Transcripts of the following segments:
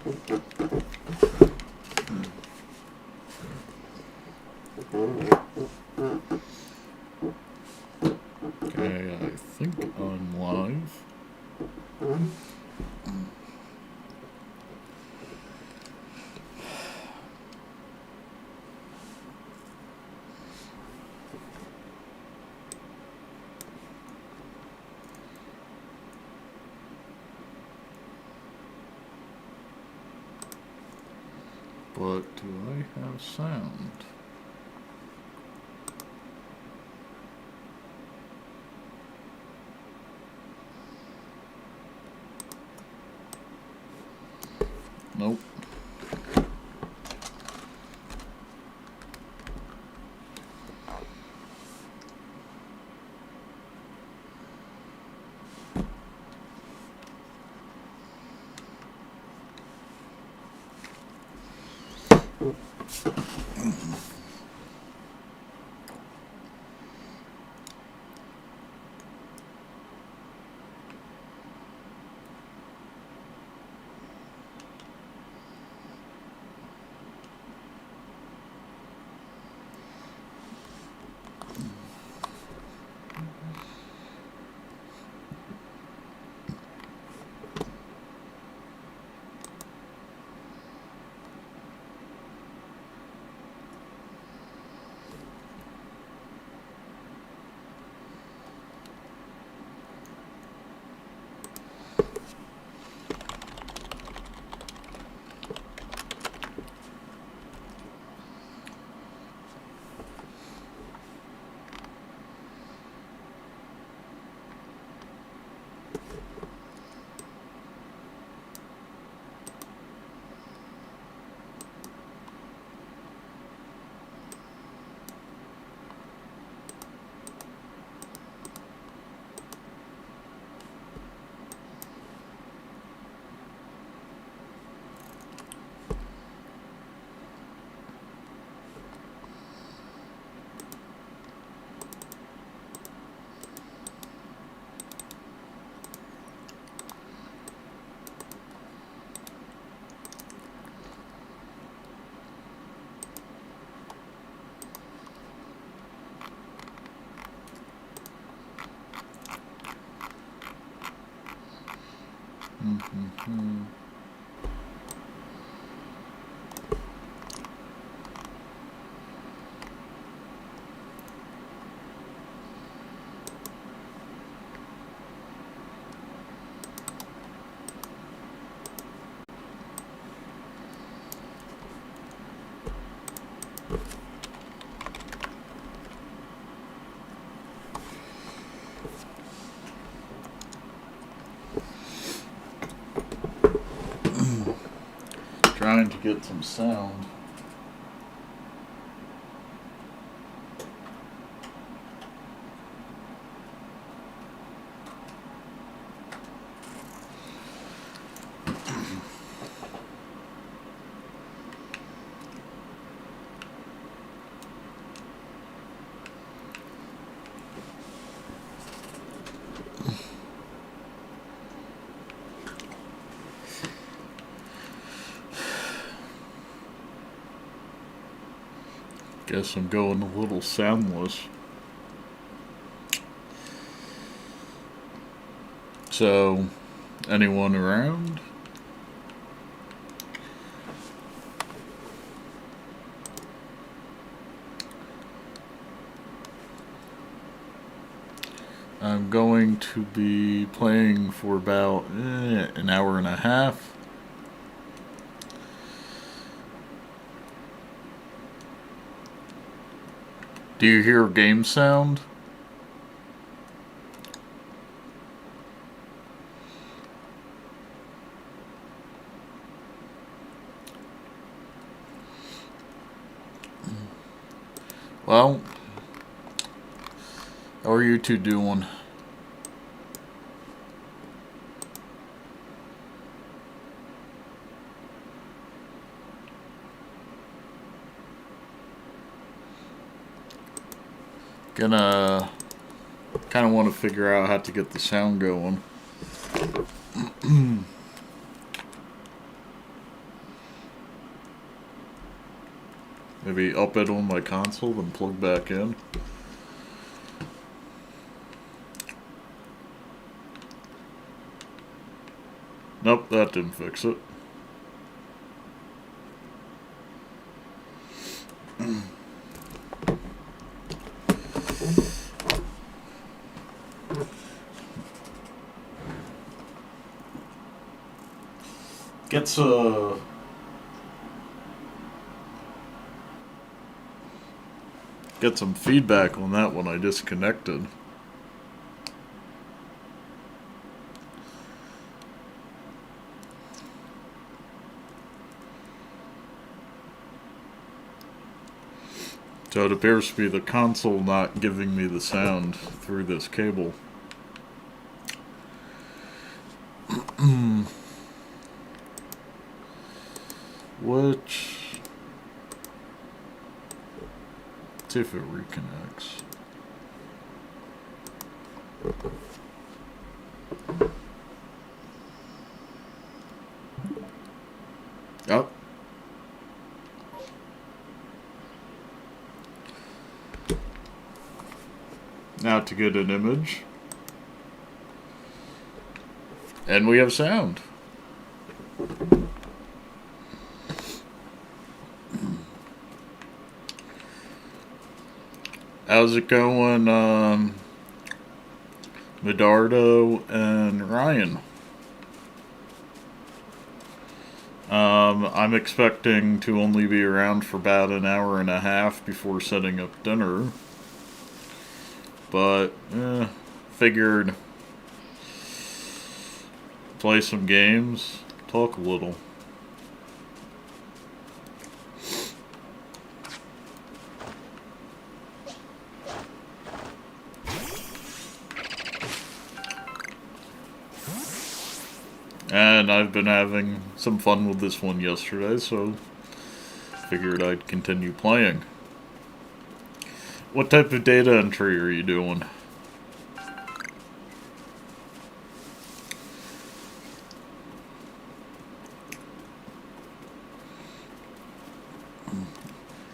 Okay, I think I'm live. But do I have sound? Nope. Trying to get some sound. Guess I'm going a little soundless. So, anyone around? I'm going to be playing for about an hour and a half. Do you hear game sound? Well, how are you two doing? Gonna kind of want to figure out how to get the sound going. Maybe up it on my console, then plug back in. Nope, that didn't fix it. Get some feedback on that when I disconnected. So it appears to be the console not giving me the sound through this cable. Which... let's see if it reconnects. Oh. Now to get an image. And we have sound. How's it going, Medardo and Ryan? I'm expecting to only be around for about an hour and a half before setting up dinner. But, figured play some games, talk a little. And I've been having some fun with this one yesterday, so figured I'd continue playing. What type of data entry are you doing?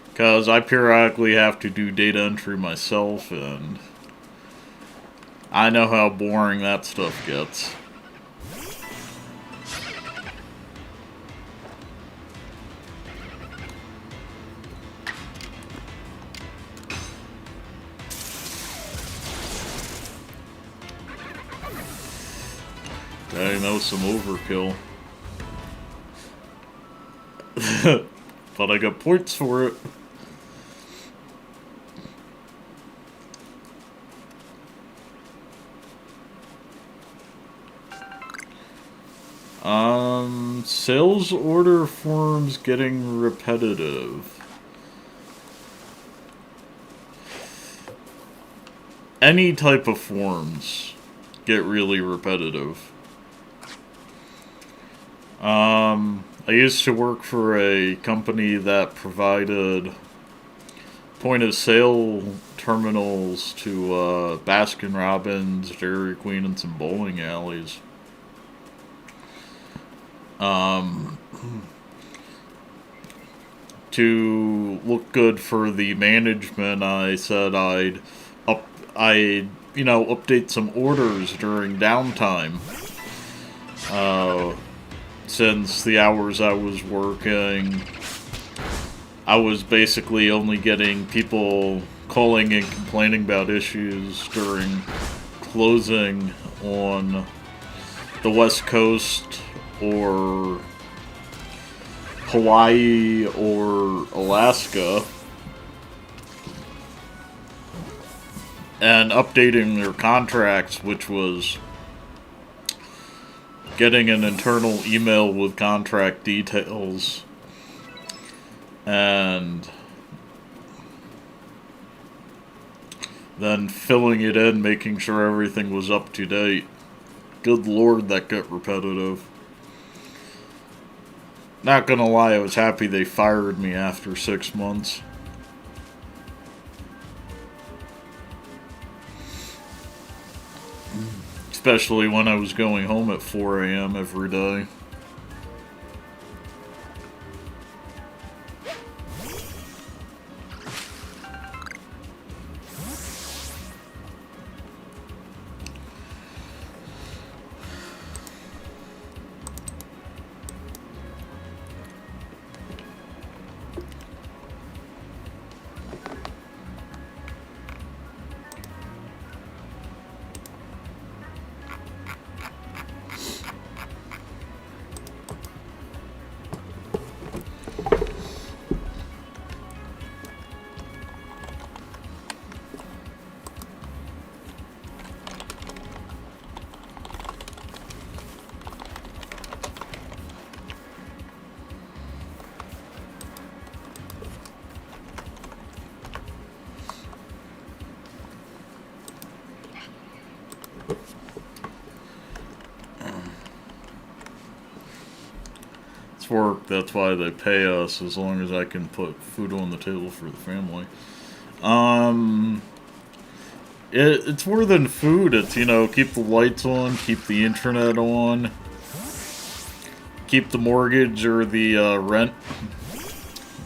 Because I periodically have to do data entry myself, and I know how boring that stuff gets. I know some overkill. But I got points for it. Sales order forms getting repetitive. Any type of forms get really repetitive. I used to work for a company that provided point-of-sale terminals to Baskin Robbins, Dairy Queen, and some bowling alleys. To look good for the management, I said I'd update some orders during downtime. Since the hours I was working, I was basically only getting people calling and complaining about issues during closing on the West Coast or Hawaii or Alaska, and updating their contracts, which was getting an internal email with contract details and then filling it in, making sure everything was up to date. Good lord, that got repetitive. Not gonna lie, I was happy they fired me after 6 months. Especially when I was going home at 4 a.m. every day. work. That's why they pay us, as long as I can put food on the table for the family. Um, it's more than food. It's, you know, keep the lights on, keep the internet on, keep the mortgage or the rent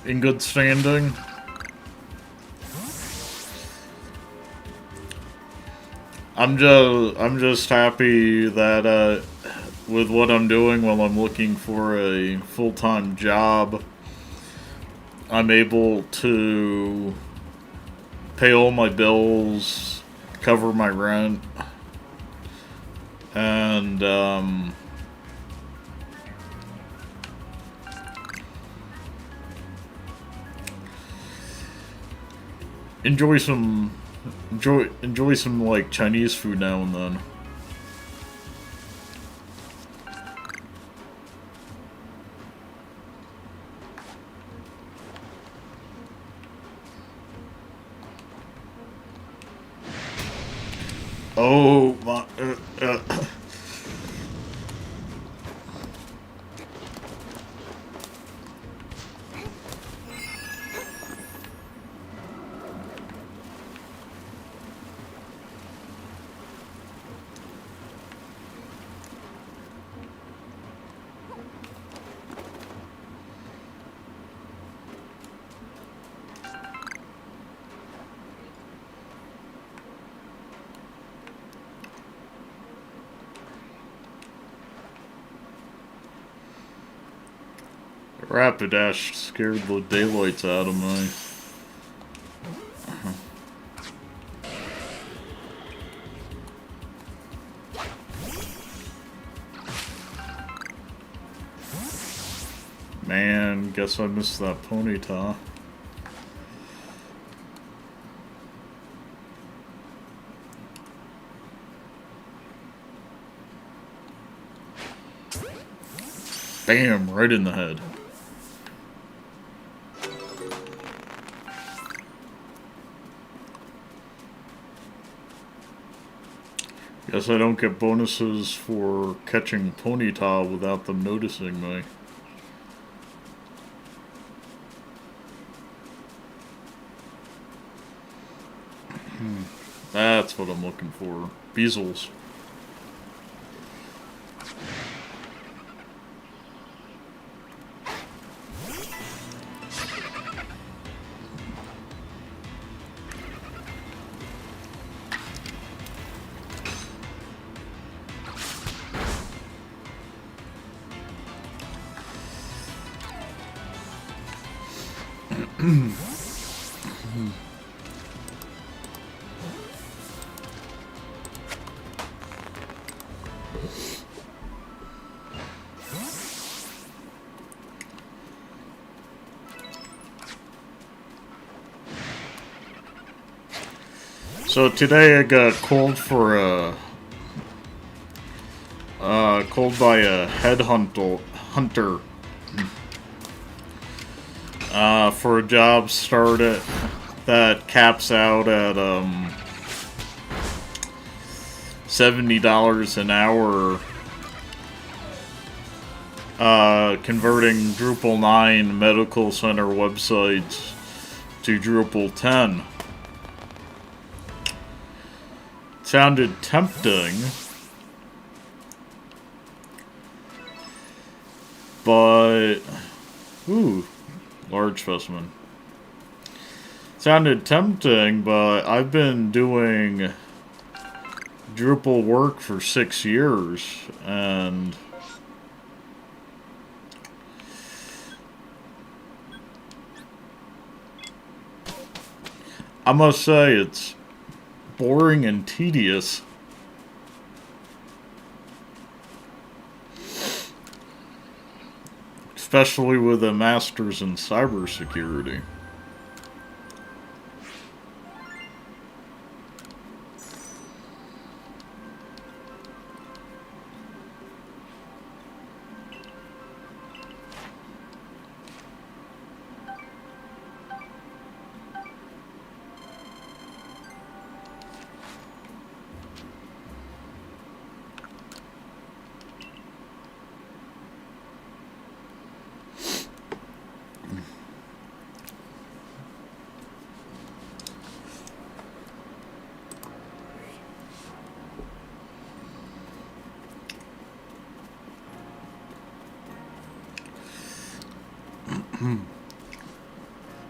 in good standing. I'm just happy that with what I'm doing while I'm looking for a full-time job, I'm able to pay all my bills, cover my rent, and enjoy some enjoy some like Chinese food now and then. Oh my. Rapidash scared the daylights out of me. Man, guess I missed that ponyta. Bam, right in the head. Guess I don't get bonuses for catching ponyta without them noticing me. That's what I'm looking for. Beezles. So today I got called for called by a hunter for a job started that caps out at $70 an hour, converting Drupal 9 medical center websites to Drupal 10. Sounded tempting, but ooh, large specimen. Sounded tempting, but I've been doing Drupal work for 6 years, and I must say it's boring and tedious. Especially with a master's in cybersecurity.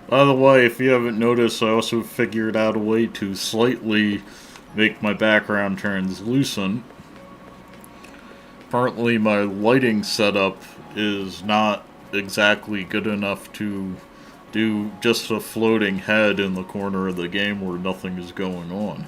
By the way, if you haven't noticed, I also figured out a way to slightly make my background translucent. Apparently my lighting setup is not exactly good enough to do just a floating head in the corner of the game where nothing is going on.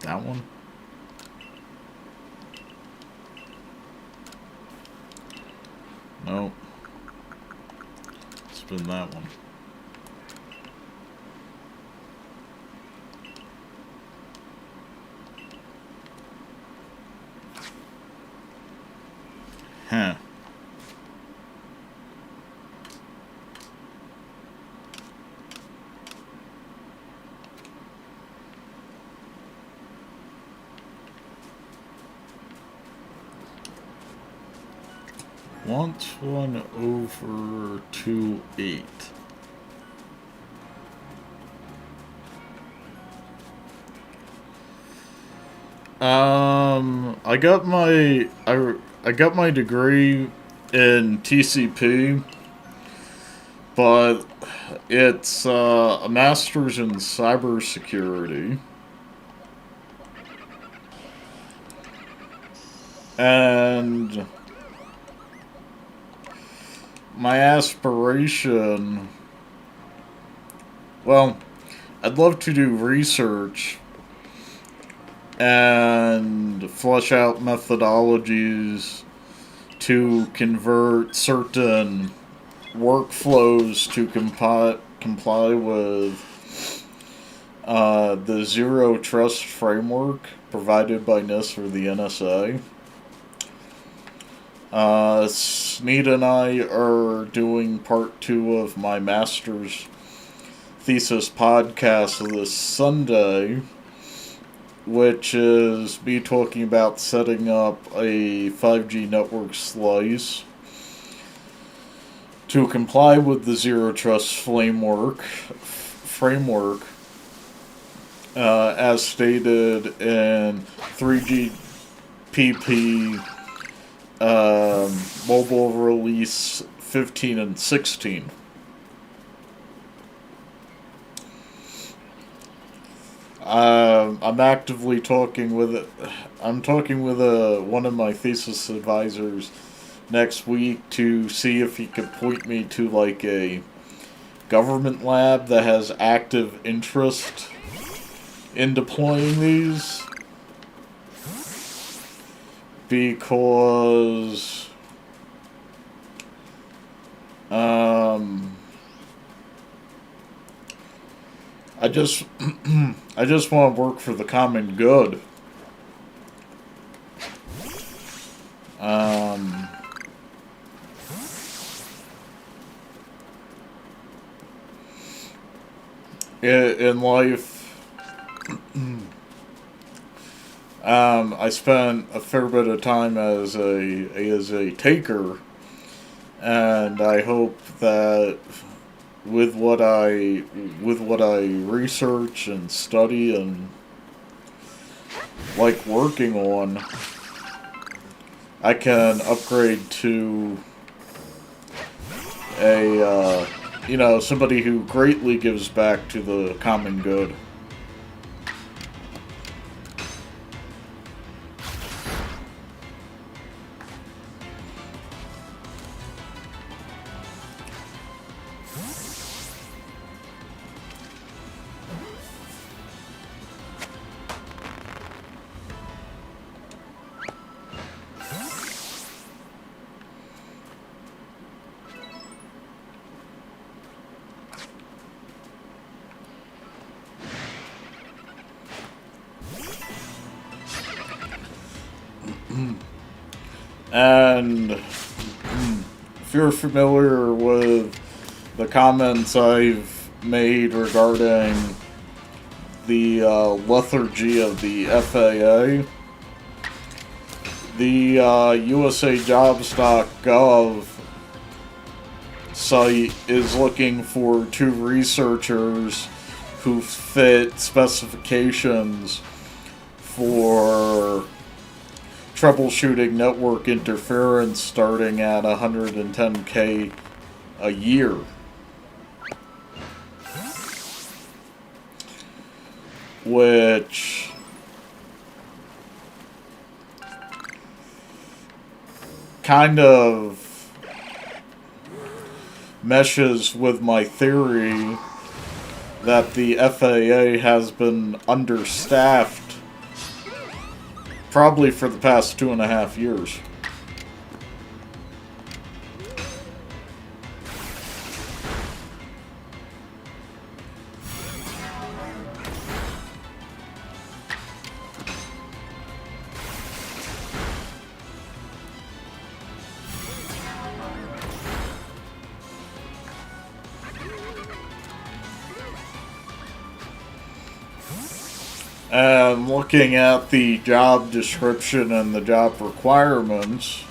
That one? No. It's been that one. Huh. Want one over 2.8. I got my degree in TCP, but it's a master's in cybersecurity. And my aspiration, well, I'd love to do research and flesh out methodologies to convert certain workflows to comply with the zero trust framework provided by NIST or the NSA. Sneed and I are doing part 2 of my master's thesis podcast this Sunday, which is me talking about setting up a 5G network slice to comply with the zero trust framework, as stated in 3GPP mobile release 15 and 16. I'm actively talking with one of my thesis advisors next week to see if he could point me to like a government lab that has active interest in deploying these, because I just I just want to work for the common good. In life, I spent a fair bit of time as a taker, and I hope that with what I research and study and like working on, I can upgrade to a somebody who greatly gives back to the common good. And if you're familiar with the comments I've made regarding the lethargy of the FAA, the USAJobs.gov site is looking for 2 researchers who fit specifications for troubleshooting network interference starting at 110K a year. Which kind of meshes with my theory that the FAA has been understaffed probably for the past 2.5 years. And looking at the job description and the job requirements,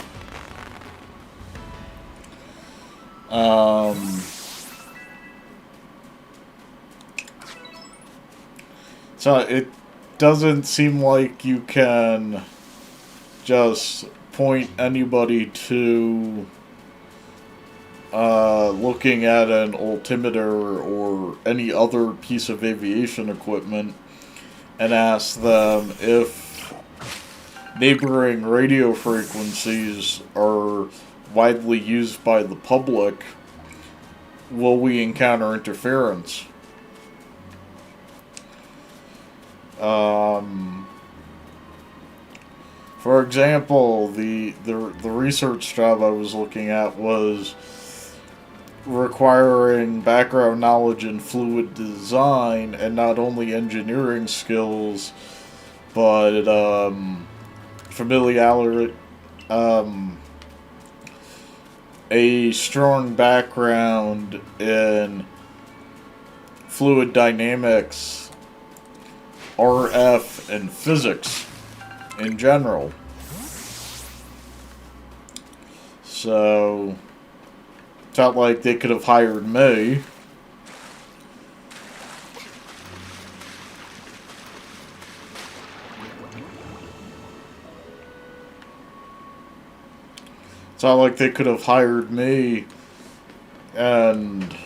so it doesn't seem like you can just point anybody to looking at an altimeter or any other piece of aviation equipment and ask them if neighboring radio frequencies are widely used by the public, will we encounter interference? For example, the research job I was looking at was requiring background knowledge in fluid design and not only engineering skills, but familiarity, a strong background in fluid dynamics, RF, and physics in general. So felt like they could have hired me. It's not like they could have hired me and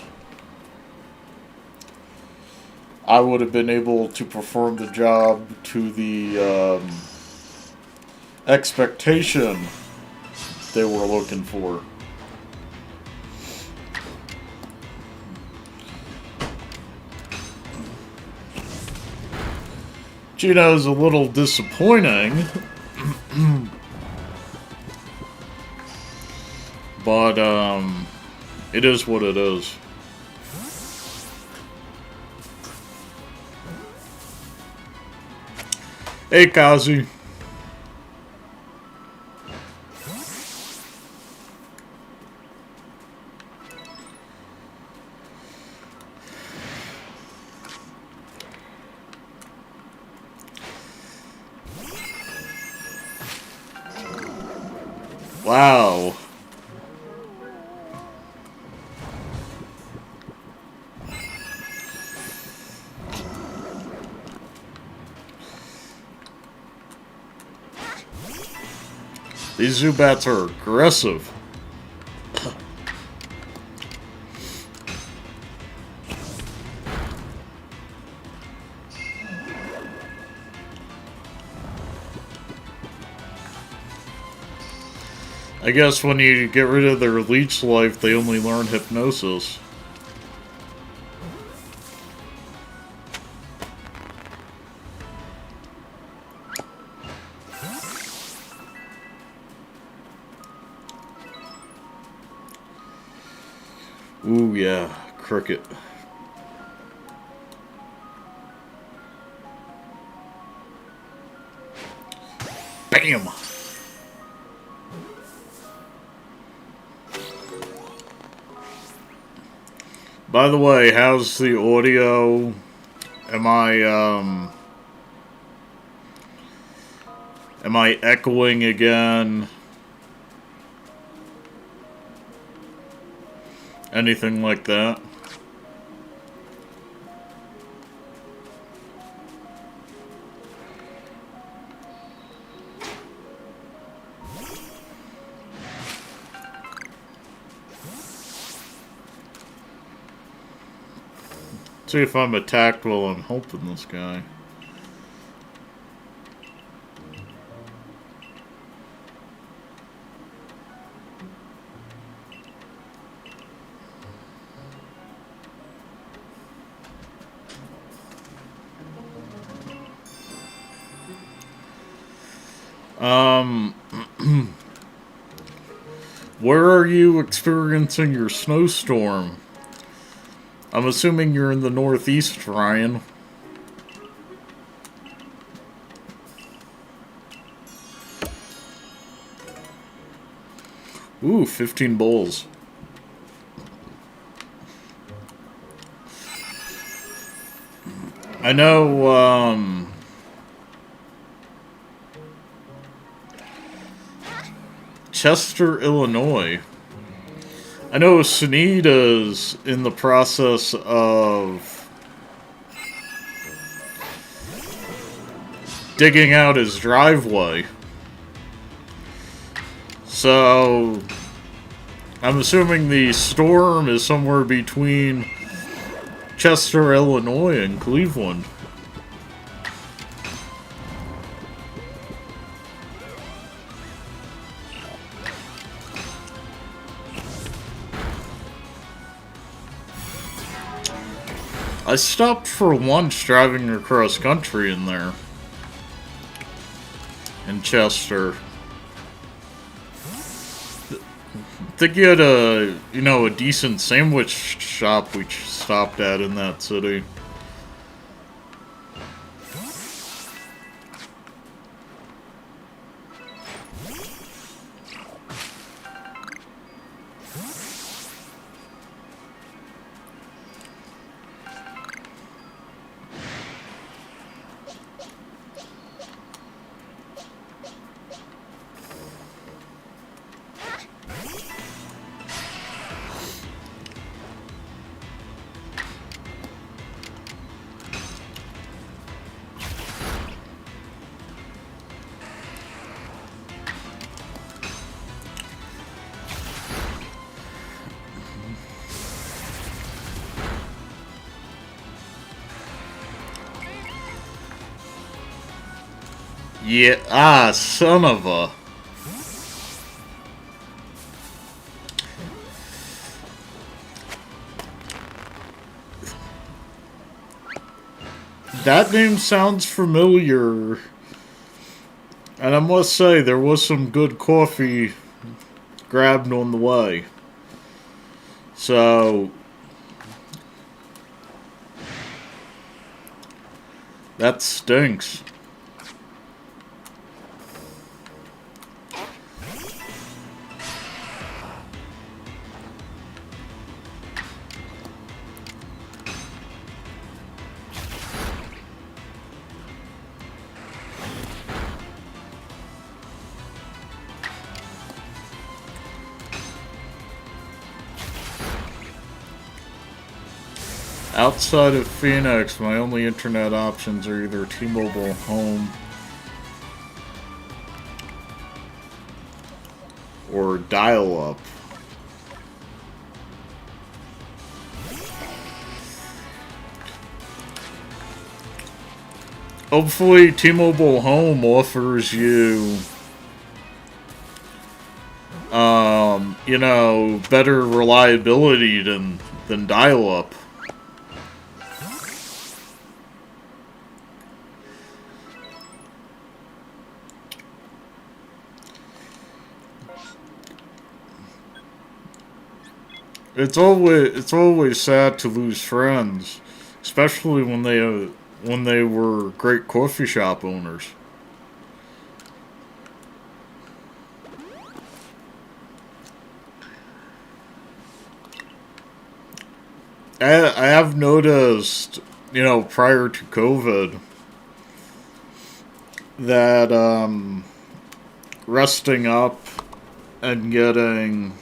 I would have been able to perform the job to the expectation they were looking for. Gino's a little disappointing, but it is what it is. Hey, Kazi. Wow. These Zubats are aggressive. I guess when you get rid of their leech life, they only learn hypnosis. Ooh, yeah, cricket. Bam! By the way, how's the audio? Am I echoing again? anything like that. See if I'm attacked while I'm helping this guy. Where are you experiencing your snowstorm? I'm assuming you're in the Northeast, Ryan. Ooh, 15 bowls. I know, Chester, Illinois. I know Sunita's in the process of digging out his driveway. So, I'm assuming the storm is somewhere between Chester, Illinois and Cleveland. I stopped for lunch driving across country in there. In Chester. I think you had a decent sandwich shop we stopped at in that city. Yeah, son of a... That name sounds familiar. And I must say, there was some good coffee grabbed on the way. So... that stinks. Outside of Phoenix, my only internet options are either T-Mobile Home or dial-up. Hopefully T-Mobile Home offers you, better reliability than dial-up. It's always sad to lose friends, especially when they were great coffee shop owners. I have noticed, prior to COVID, that resting up and getting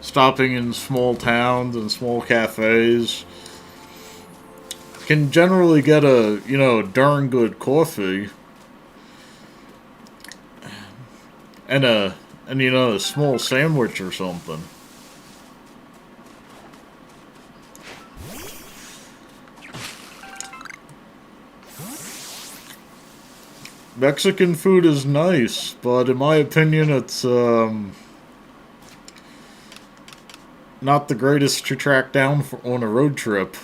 stopping in small towns and small cafes, can generally get a, darn good coffee and a small sandwich or something. Mexican food is nice, but in my opinion, it's not the greatest to track down on a road trip.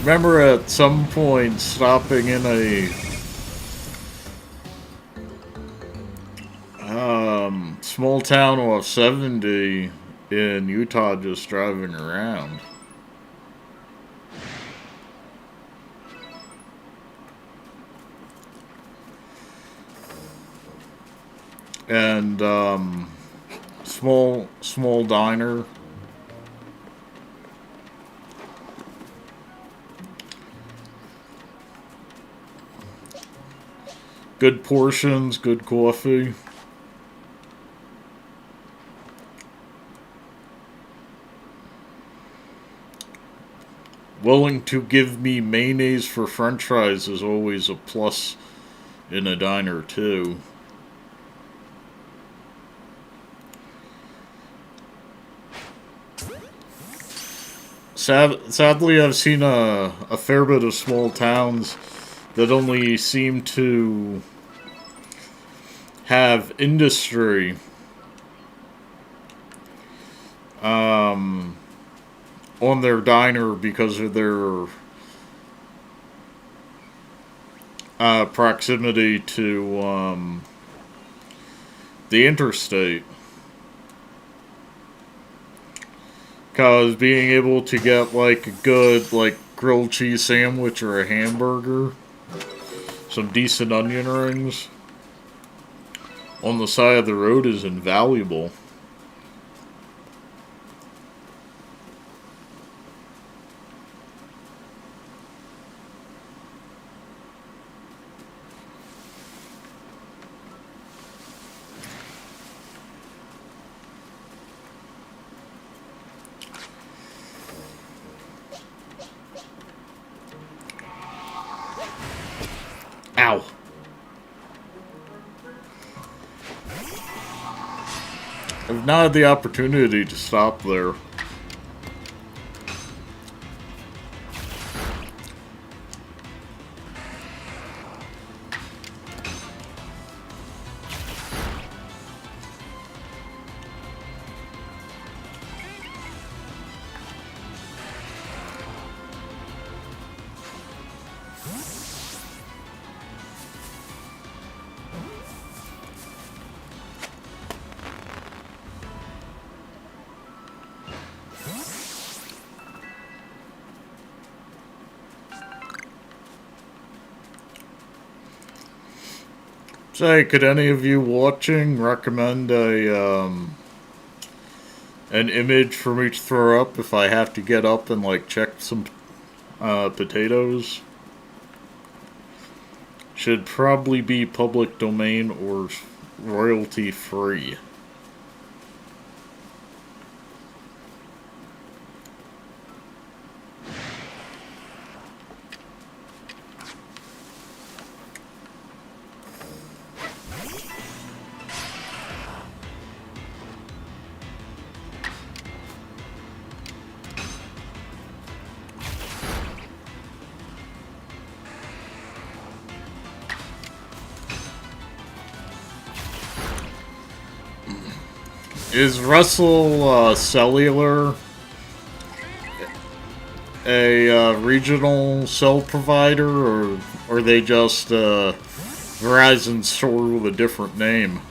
Remember at some point stopping in a small town off 70 in Utah, just driving around. And small diner. Good portions, good coffee. Willing to give me mayonnaise for french fries is always a plus in a diner, too. Sadly, I've seen a fair bit of small towns that only seem to have industry on their diner because of their proximity to the interstate. Because being able to get like a good grilled cheese sandwich or a hamburger, some decent onion rings on the side of the road is invaluable. Ow. I've not had the opportunity to stop there. Say, could any of you watching recommend an image for me to throw up if I have to get up and check some potatoes? Should probably be public domain or royalty free. Is Russell Cellular a regional cell provider, or are they just Verizon store with a different name?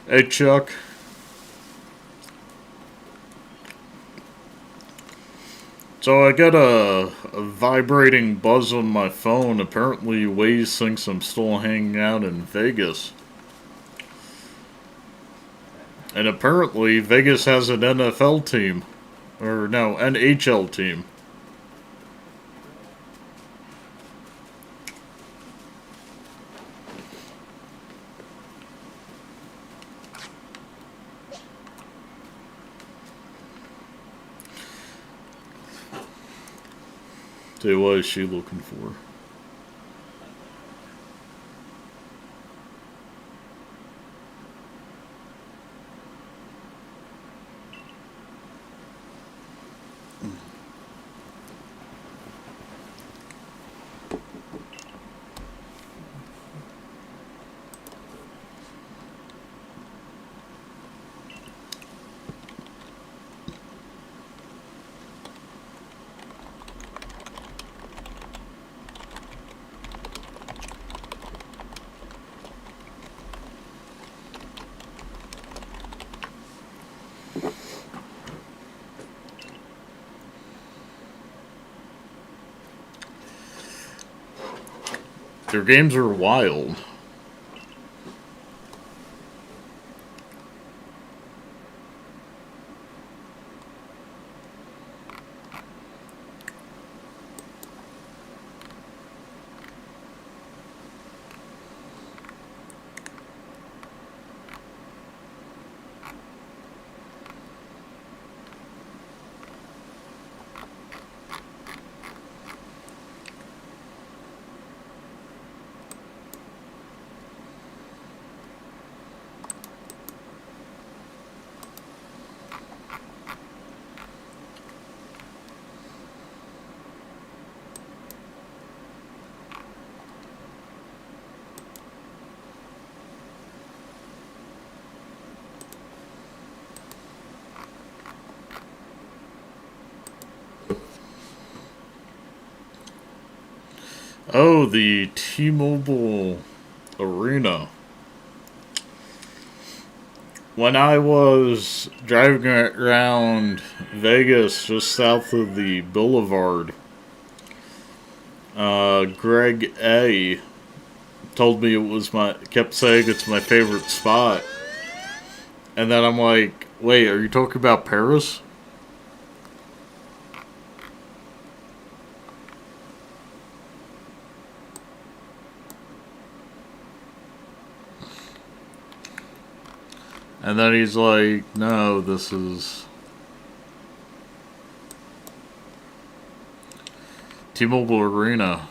Hey, Chuck. So I got a vibrating buzz on my phone. Apparently, Waze thinks I'm still hanging out in Vegas. And apparently, Vegas has an NFL team. Or, no, NHL team. So what is she looking for? Their games are wild. Oh, the T-Mobile Arena. When I was driving around Vegas just south of the boulevard, Greg A told me it was kept saying it's my favorite spot. And then I'm like, wait, are you talking about Paris? And then he's like, no, this is T-Mobile Arena.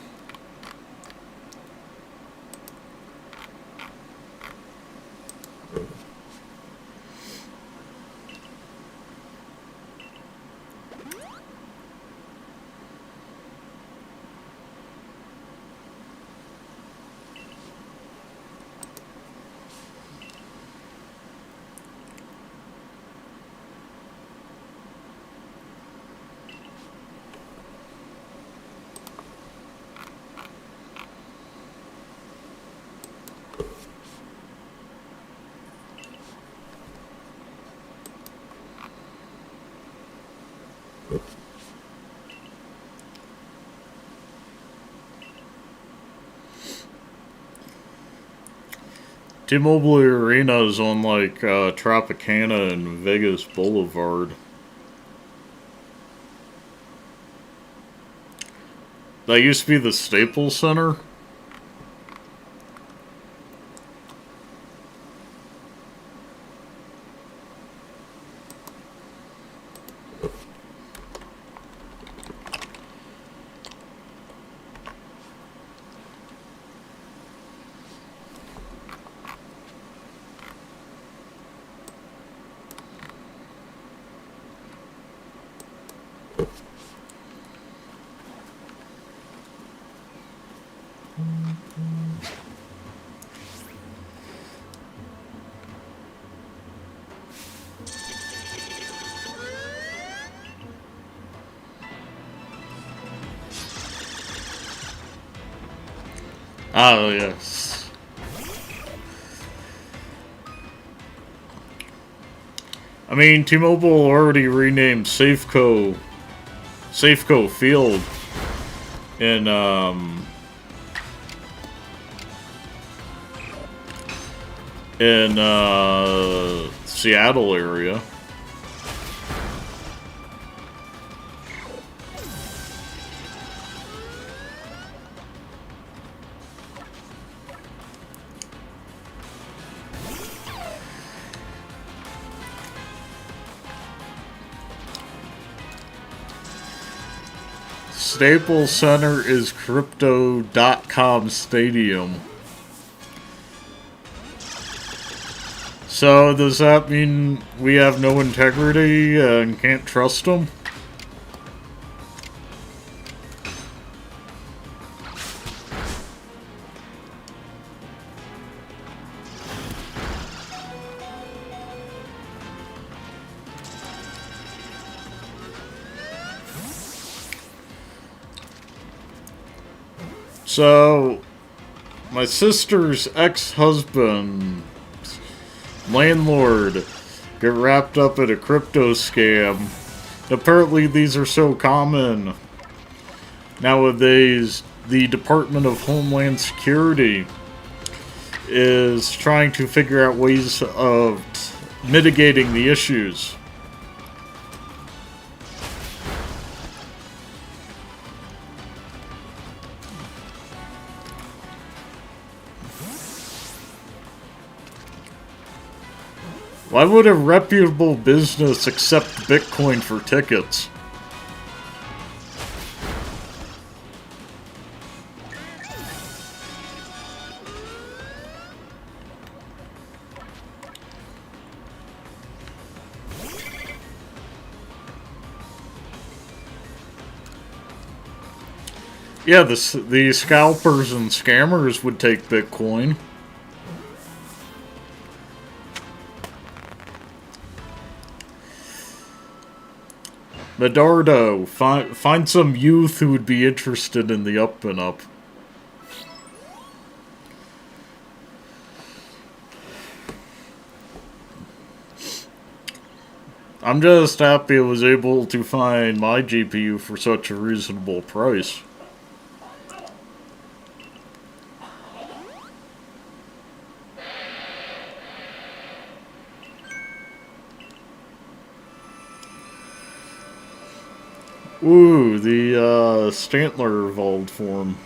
T-Mobile Arena is on like Tropicana and Vegas Boulevard. That used to be the Staples Center. Oh, yes. I mean, T-Mobile already renamed Safeco Field in Seattle area. Staples Center is Crypto.com Stadium. So, does that mean we have no integrity and can't trust them? So, my sister's ex-husband, landlord, get wrapped up in a crypto scam. Apparently these are so common nowadays. The Department of Homeland Security is trying to figure out ways of mitigating the issues. Why would a reputable business accept Bitcoin for tickets? Yeah, the scalpers and scammers would take Bitcoin. Medardo, find some youth who would be interested in the up and up. I'm just happy I was able to find my GPU for such a reasonable price. Ooh, the Stantler evolved form.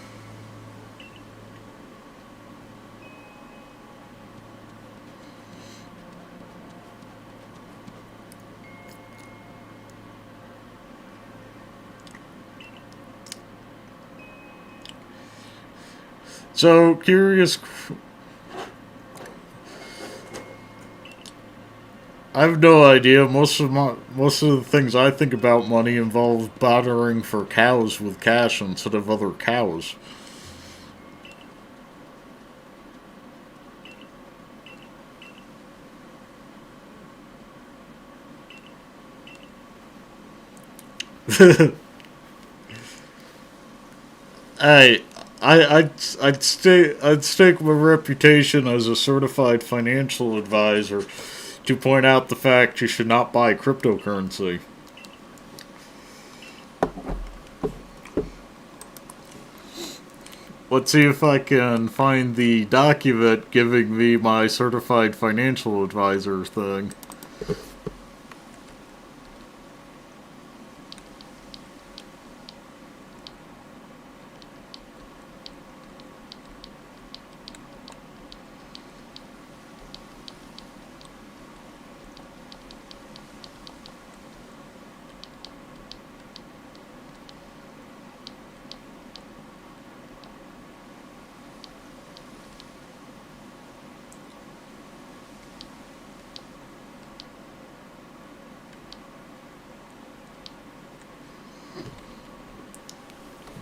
So, curious... I have no idea. Most of the things I think about money involve bartering for cows with cash instead of other cows. Hey, I'd stake my reputation as a certified financial advisor to point out the fact you should not buy cryptocurrency. Let's see if I can find the document giving me my certified financial advisor thing.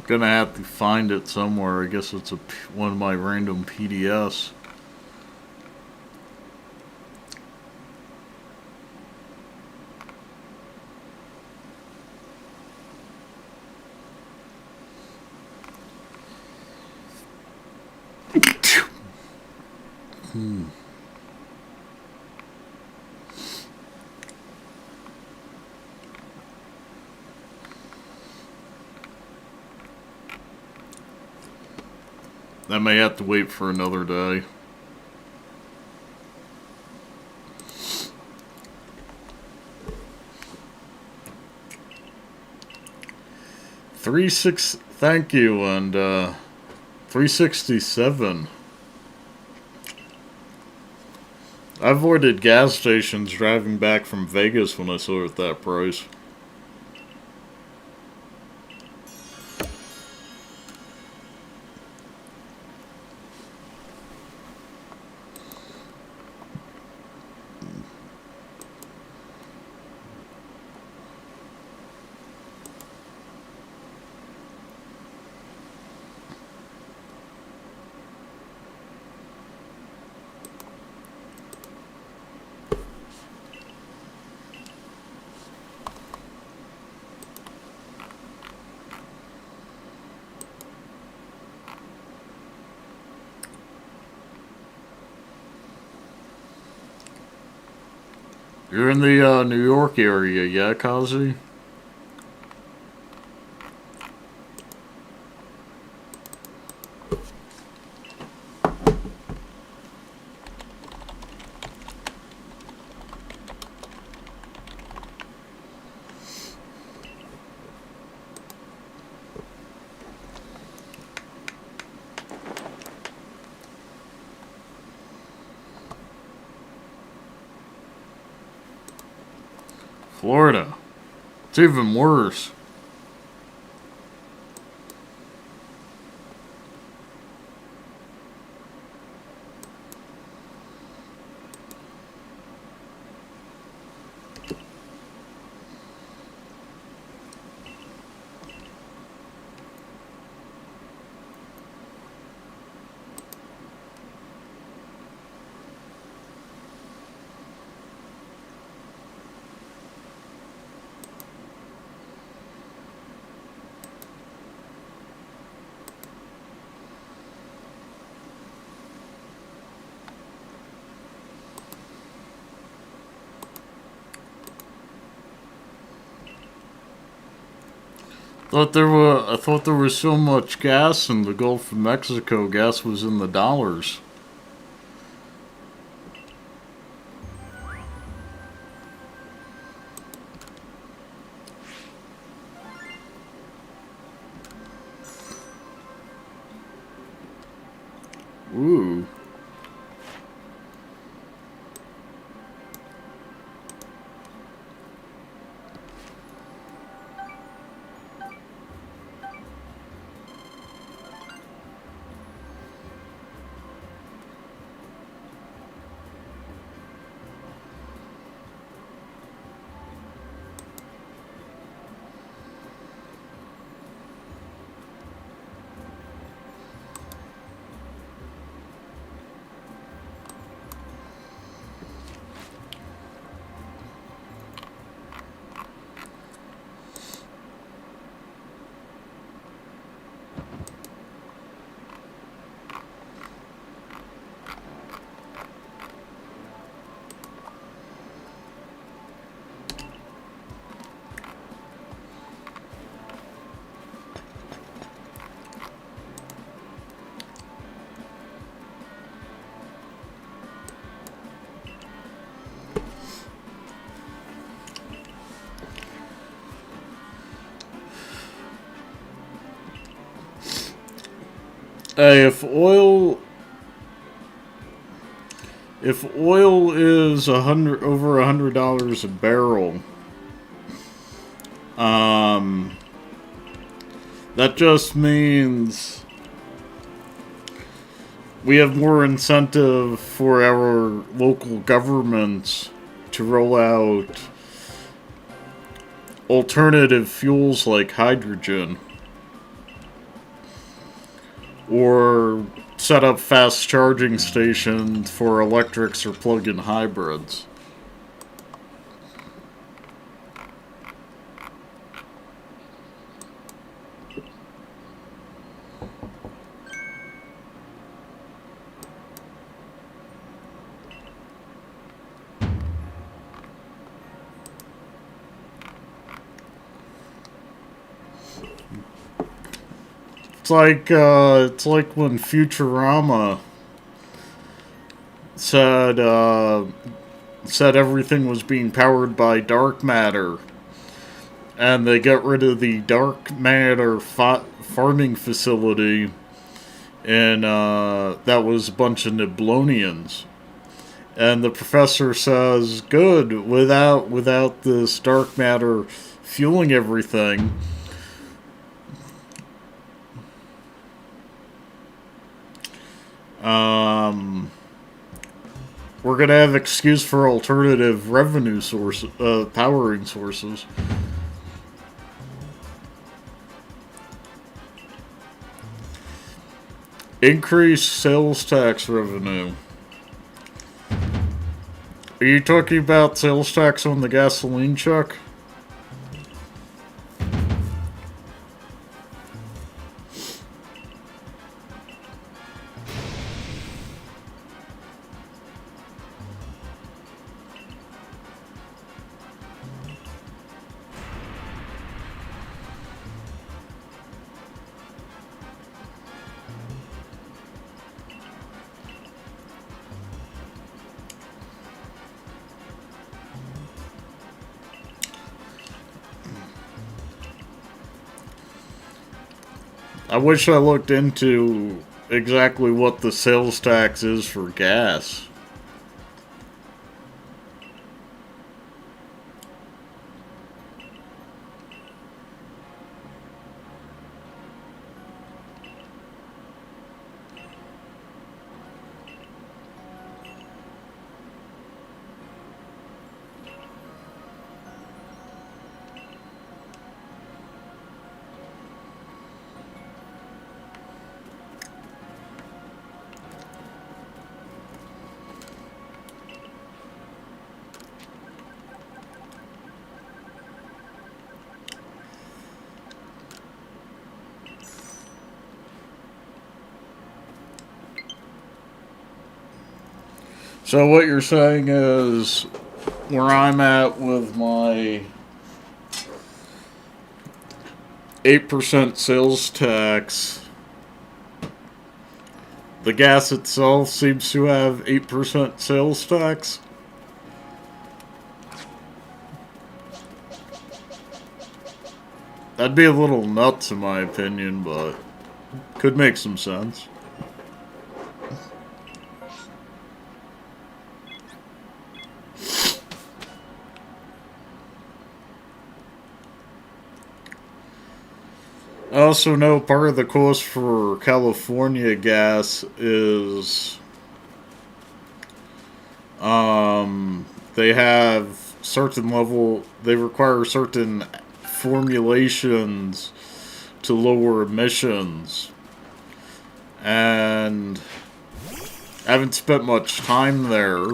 Gonna have to find it somewhere. I guess it's one of my random PDFs. I may have to wait for another day. Thank you, and 367. I avoided gas stations driving back from Vegas when I saw it at that price. You're in the New York area, yeah, Kazi? Florida. It's even worse. I thought there was so much gas in the Gulf of Mexico. Gas was in the dollars. Ooh. Hey, if oil is over $100 a barrel, that just means we have more incentive for our local governments to roll out alternative fuels like hydrogen, or set up fast charging stations for electrics or plug-in hybrids. It's like when Futurama said said everything was being powered by dark matter, and they got rid of the dark matter farming facility, and that was a bunch of Niblonians. And the professor says, "Good, without this dark matter fueling everything." We're gonna have excuse for alternative revenue source, powering sources. Increase sales tax revenue. Are you talking about sales tax on the gasoline truck? I wish I looked into exactly what the sales tax is for gas. So what you're saying is, where I'm at with my 8% sales tax, the gas itself seems to have 8% sales tax? That'd be a little nuts in my opinion, but could make some sense. I also know part of the cost for California gas is they have certain level, they require certain formulations to lower emissions. And I haven't spent much time there,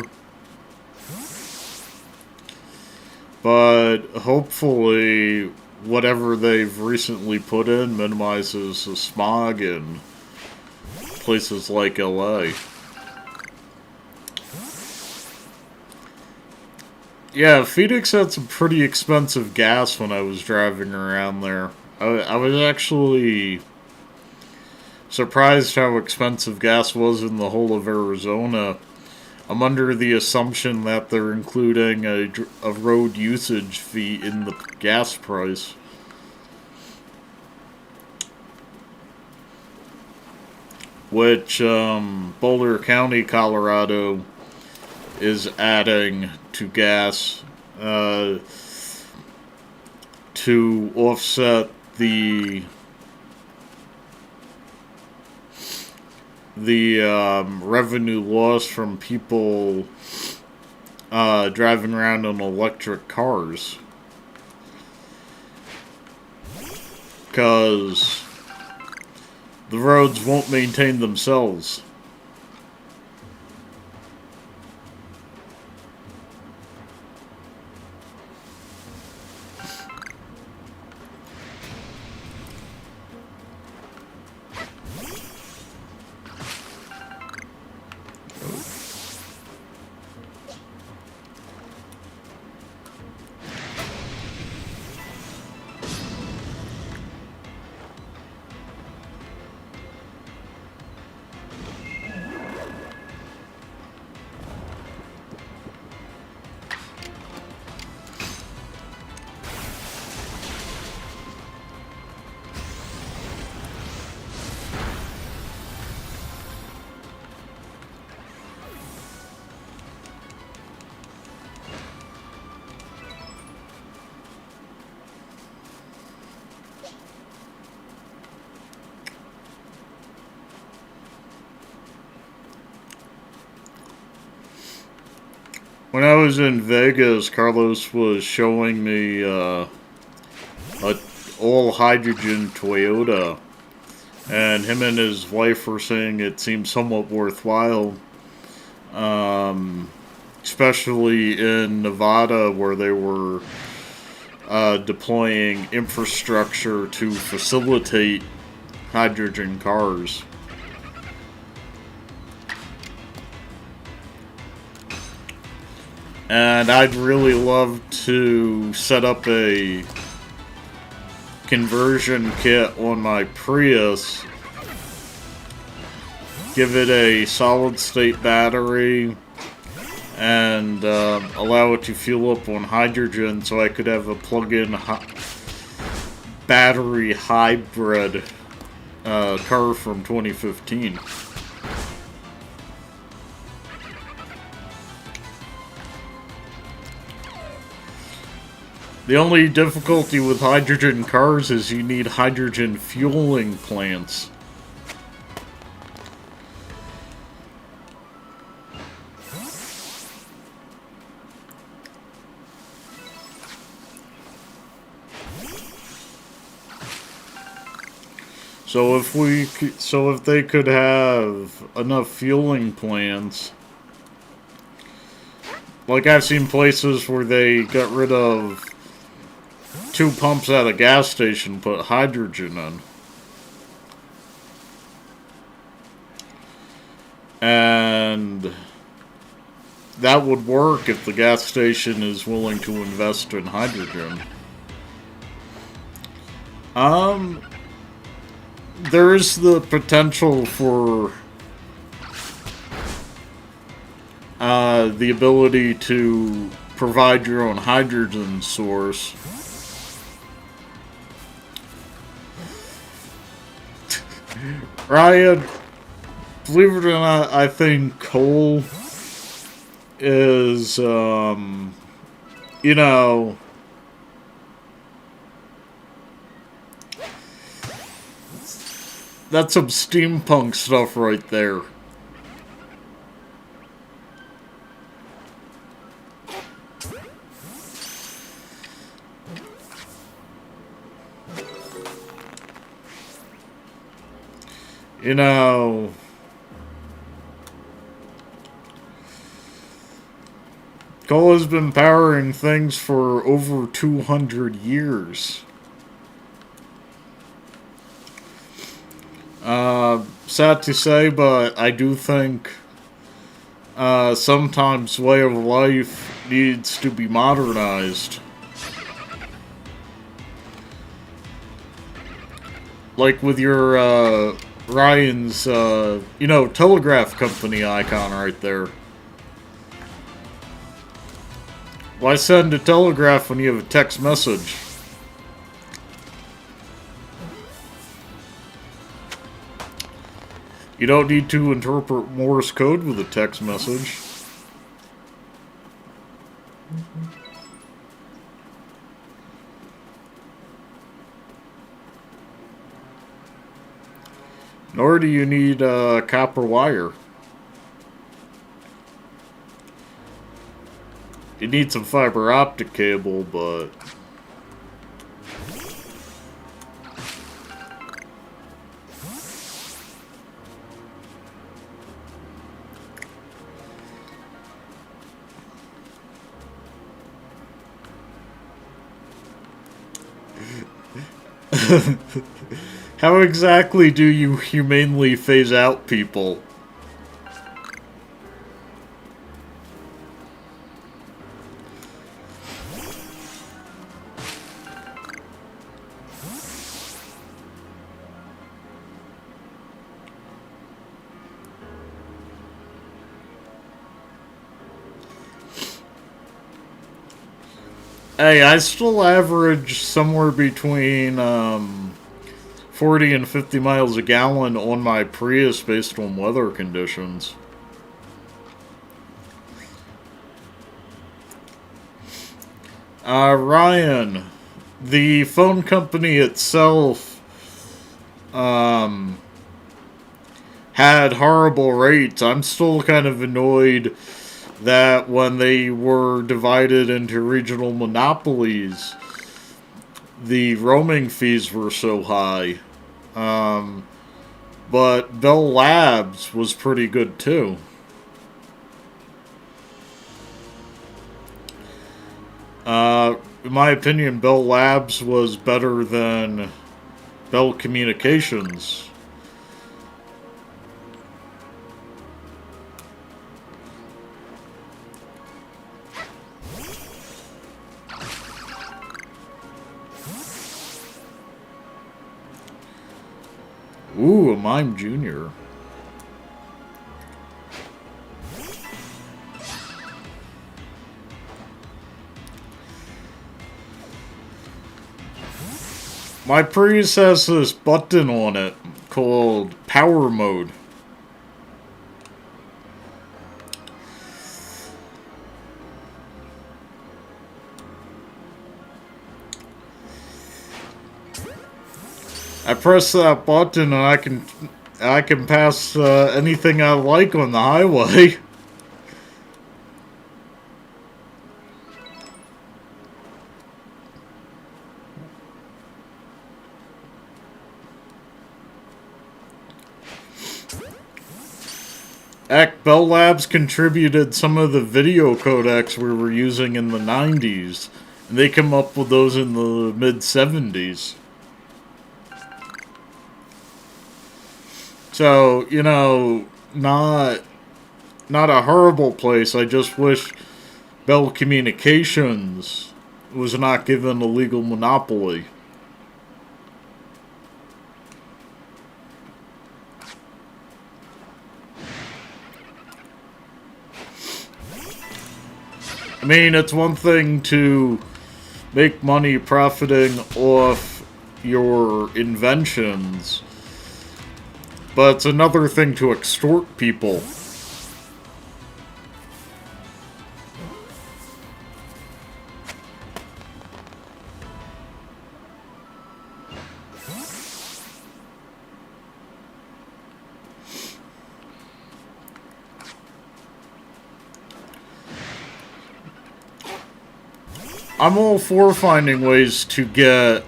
but hopefully whatever they've recently put in minimizes the smog in places like LA. Yeah, Phoenix had some pretty expensive gas when I was driving around there. I was actually surprised how expensive gas was in the whole of Arizona. I'm under the assumption that they're including a road usage fee in the gas price. Which Boulder County, Colorado is adding to gas to offset the revenue loss from people driving around in electric cars. Because the roads won't maintain themselves. When I was in Vegas, Carlos was showing me a all-hydrogen Toyota, and him and his wife were saying it seemed somewhat worthwhile, especially in Nevada where they were deploying infrastructure to facilitate hydrogen cars. And I'd really love to set up a conversion kit on my Prius, give it a solid state battery, and allow it to fuel up on hydrogen so I could have a plug-in battery hybrid car from 2015. The only difficulty with hydrogen cars is you need hydrogen fueling plants. So if they could have enough fueling plants, like I've seen places where they got rid of 2 pumps at a gas station, put hydrogen in. And that would work if the gas station is willing to invest in hydrogen. There is the potential for the ability to provide your own hydrogen source. Ryan, believe it or not, I think coal is, you know, that's some steampunk stuff right there. You know, coal has been powering things for over 200 years. Sad to say, but I do think sometimes way of life needs to be modernized. Like with your Ryan's, you know, telegraph company icon right there. Why send a telegraph when you have a text message? You don't need to interpret Morse code with a text message. Nor do you need copper wire. You need some fiber optic cable, but... How exactly do you humanely phase out people? Hey, I still average somewhere between 40 and 50 miles a gallon on my Prius based on weather conditions. Ryan, the phone company itself had horrible rates. I'm still kind of annoyed that when they were divided into regional monopolies, the roaming fees were so high. But Bell Labs was pretty good too. In my opinion, Bell Labs was better than Bell Communications. Ooh, a Mime Jr. My Prius has this button on it called Power Mode. I press that button and I can pass anything I like on the highway. Heck, Bell Labs contributed some of the video codecs we were using in the 90s, and they came up with those in the mid-70s. So, you know, not a horrible place. I just wish Bell Communications was not given a legal monopoly. I mean, it's one thing to make money profiting off your inventions, but it's another thing to extort people. I'm all for finding ways to get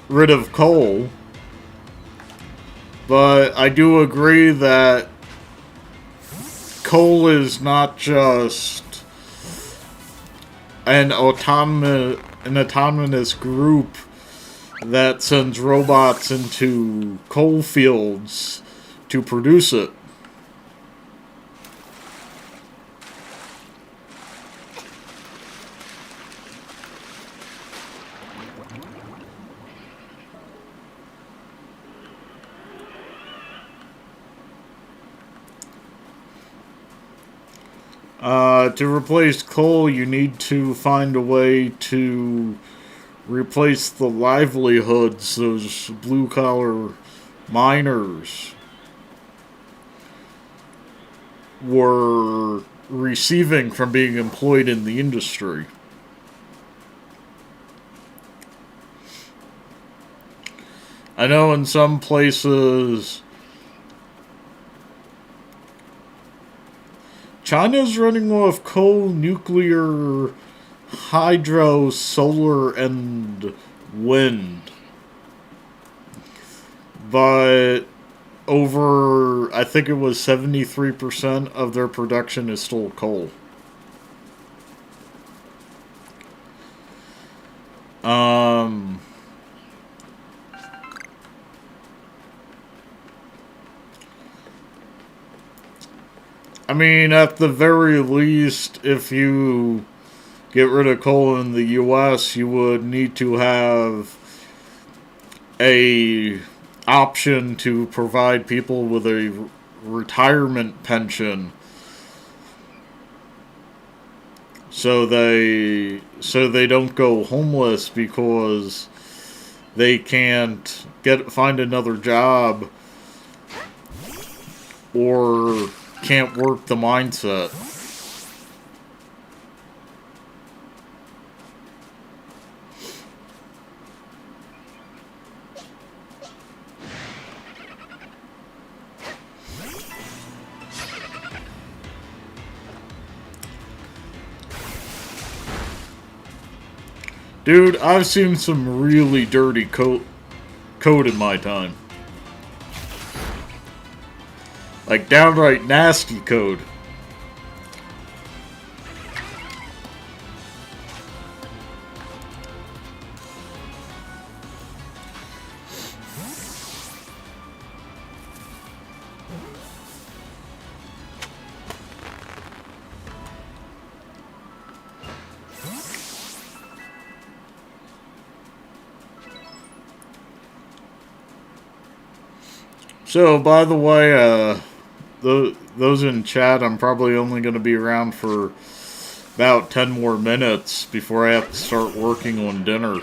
rid of coal, but I do agree that coal is not just an autonomous group that sends robots into coal fields to produce it. To replace coal, you need to find a way to replace the livelihoods those blue-collar miners were receiving from being employed in the industry. I know in some places China's running off coal, nuclear, hydro, solar, and wind. But over, I think it was 73% of their production is still coal. I mean, at the very least, if you get rid of coal in the U.S., you would need to have a option to provide people with a retirement pension so they don't go homeless because they can't find another job or can't work the mindset. Dude, I've seen some really dirty code in my time. Like, downright nasty code. So, by the way, those in chat, I'm probably only going to be around for about 10 more minutes before I have to start working on dinner.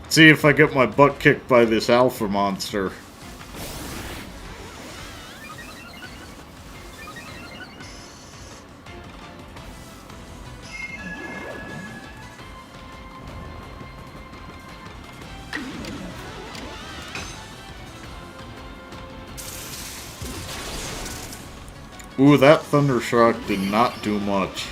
See if I get my butt kicked by this alpha monster. Ooh, that Thunder Shock did not do much.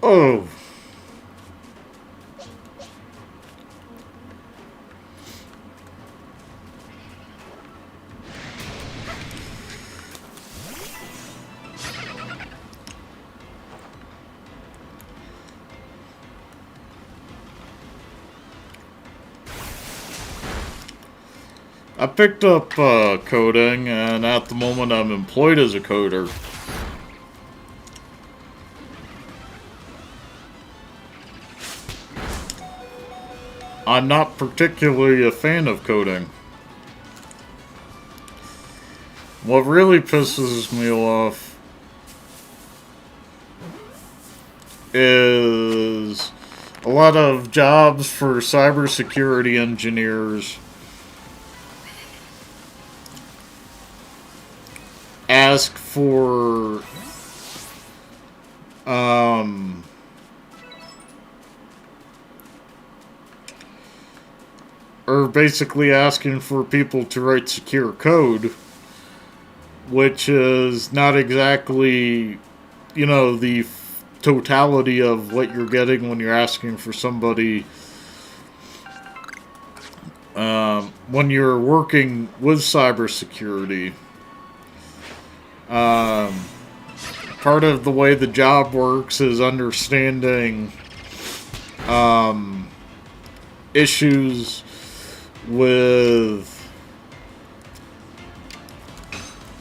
Oh. I picked up coding, and at the moment I'm employed as a coder. I'm not particularly a fan of coding. What really pisses me off is a lot of jobs for cybersecurity engineers ask for or basically asking for people to write secure code, which is not exactly, you know, the totality of what you're getting when you're asking for somebody when you're working with cybersecurity. Part of the way the job works is understanding issues with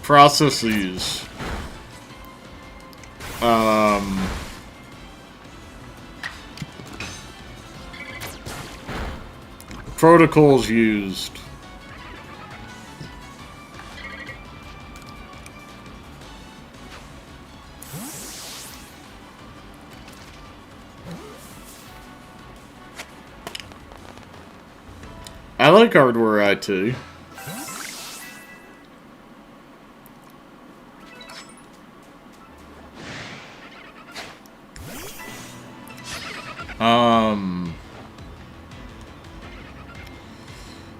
processes, protocols used. I like hardware IT.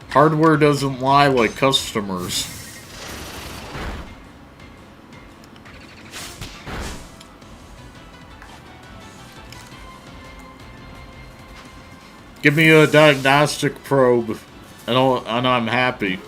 Hardware doesn't lie like customers. Give me a diagnostic probe, and I'm happy.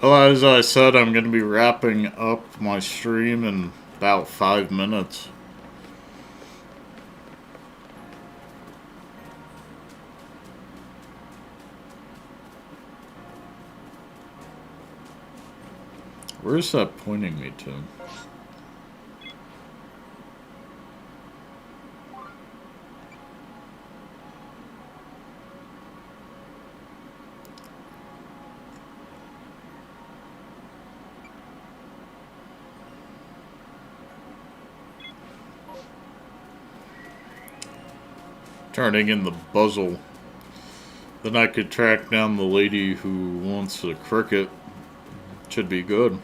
Well, as I said, I'm going to be wrapping up my stream in about 5 minutes. Where's that pointing me to? Turning in the buzzle. Then I could track down the lady who wants a cricket. Should be good.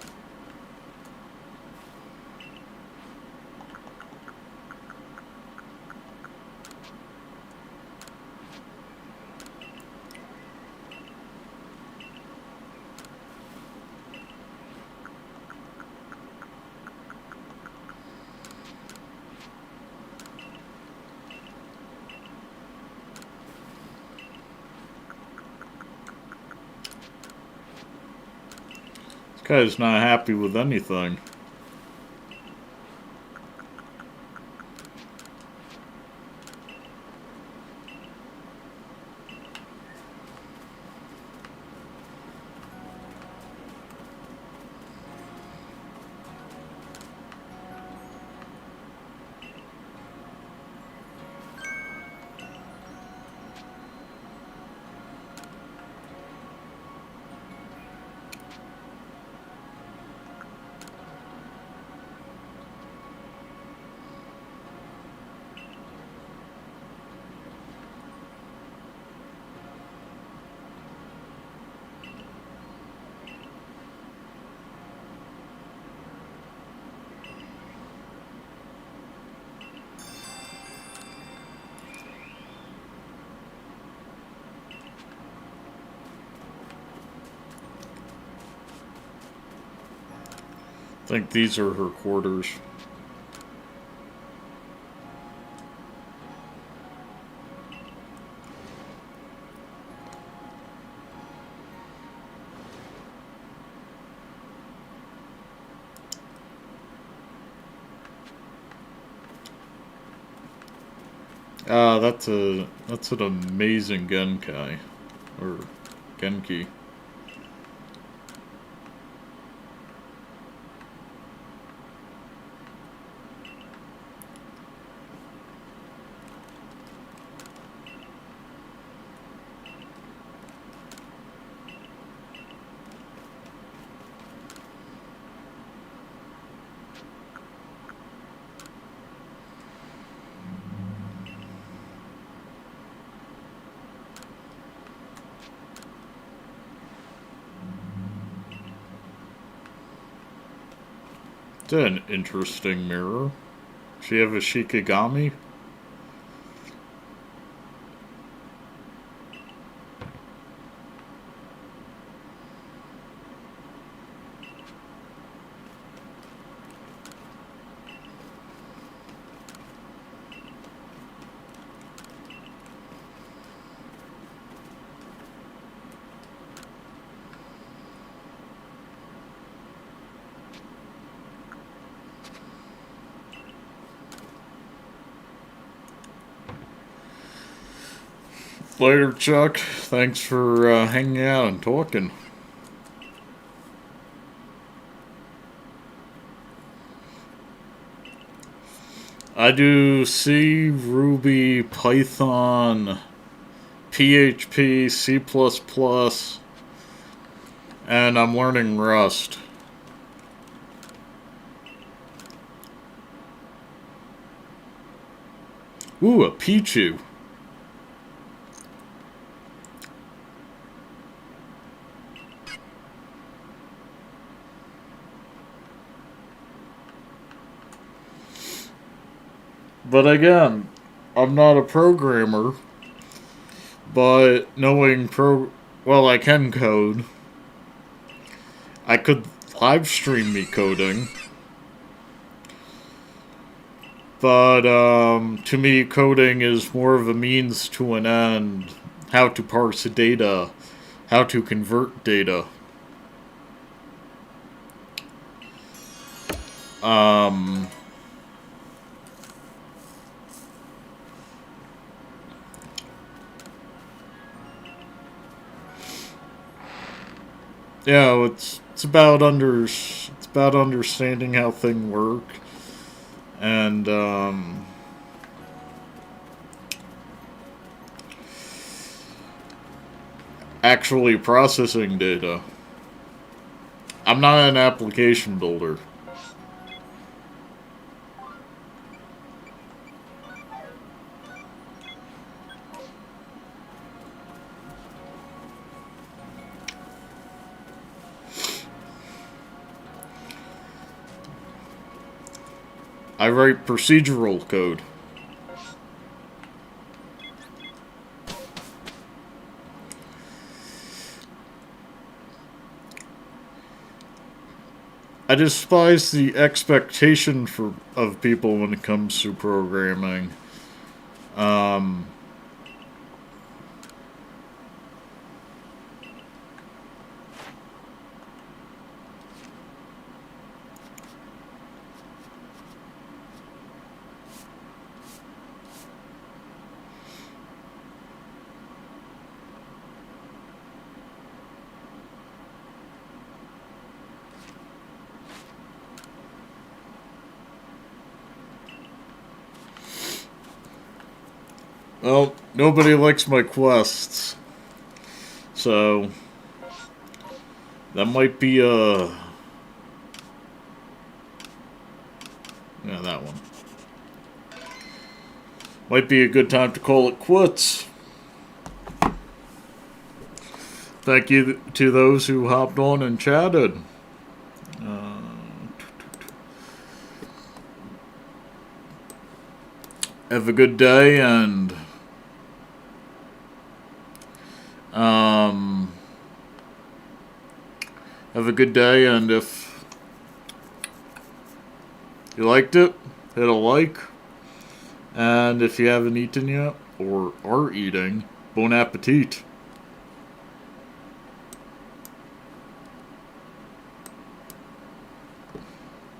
Guy's not happy with anything. I think these are her quarters. That's an amazing Genkai. Or Genki. That's an interesting mirror. She have a Shikigami? Later, Chuck. Thanks for hanging out and talking. I do C, Ruby, Python, PHP, C++, and I'm learning Rust. Ooh, a Pichu. But again, I'm not a programmer, but knowing well, I can code. I could live stream me coding. But to me, coding is more of a means to an end. How to parse data, how to convert data. Um, yeah, it's about understanding how things work, and actually processing data. I'm not an application builder. I write procedural code. I despise the expectation of people when it comes to programming. Um, well, nobody likes my quests, so that might be yeah, that one might be a good time to call it quits. Thank you to those who hopped on and chatted. Uh, have a good day, and um, have a good day, and if you liked it, hit a like. And if you haven't eaten yet, or are eating, bon appetit.